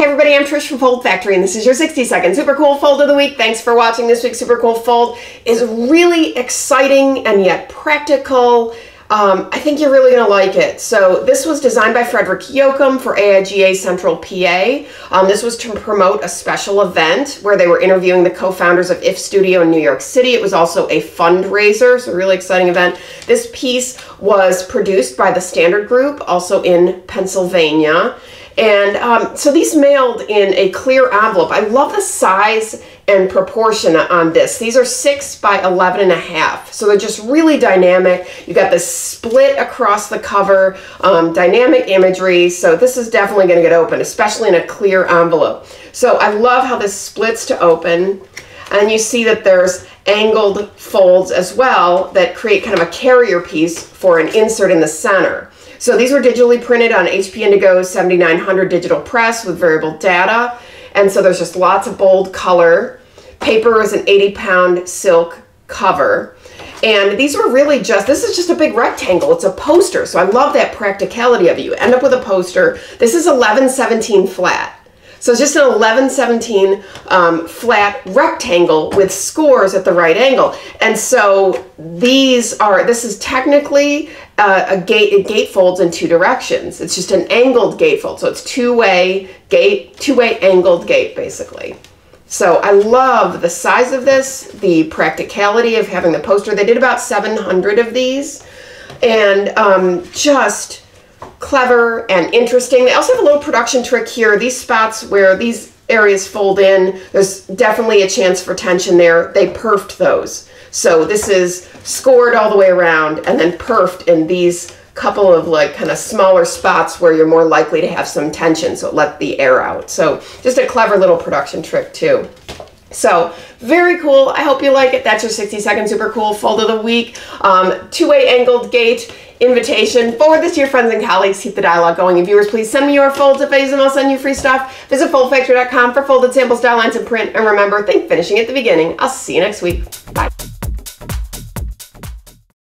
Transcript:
Hey everybody, I'm Trish from Foldfactory and this is your 60-second super cool fold of the week. Thanks for watching. This week's super cool fold is really exciting and yet practical. I think you're really going to like it. So this was designed by Frederick Yoakum for AIGA Central PA. This was to promote a special event where they were interviewing the co-founders of If Studio in New York City. It was also a fundraiser, so a really exciting event. This piece was produced by the Standard Group, also in Pennsylvania. And so these mailed in a clear envelope. I love the size and proportion on this. These are 6 by 11.5. So they're just really dynamic. You got this split across the cover, dynamic imagery. So this is definitely going to get open, especially in a clear envelope. So I love how this splits to open. And you see that there's angled folds as well that create kind of a carrier piece for an insert in the center. So these were digitally printed on HP Indigo 7900 digital press with variable data. And so there's just lots of bold color. Paper is an 80-pound silk cover. And these were really just, this is just a big rectangle. It's a poster. So I love that practicality of it. You end up with a poster. This is 11/17 flat. So it's just an 11/17 flat rectangle with scores at the right angle. And so this is technically a gate folds in two directions. It's just an angled gatefold. So it's two-way angled gate basically. So I love the size of this, the practicality of having the poster. They did about 700 of these, and just clever and interesting. They also have a little production trick here. These spots where these areas fold in, there's definitely a chance for tension there. They perfed those. So this is scored all the way around and then perfed in these couple of like kind of smaller spots where you're more likely to have some tension, so it let the air out. So just a clever little production trick too. So very cool. I hope you like it. That's your 60-second super cool fold of the week. Two-way angled gate invitation. Forward this to your friends and colleagues. Keep the dialogue going. And viewers, please send me your folds. If I use them, I'll send you free stuff. Visit foldfactory.com for folded samples, style lines, and print. And remember, think finishing at the beginning. I'll see you next week. Bye.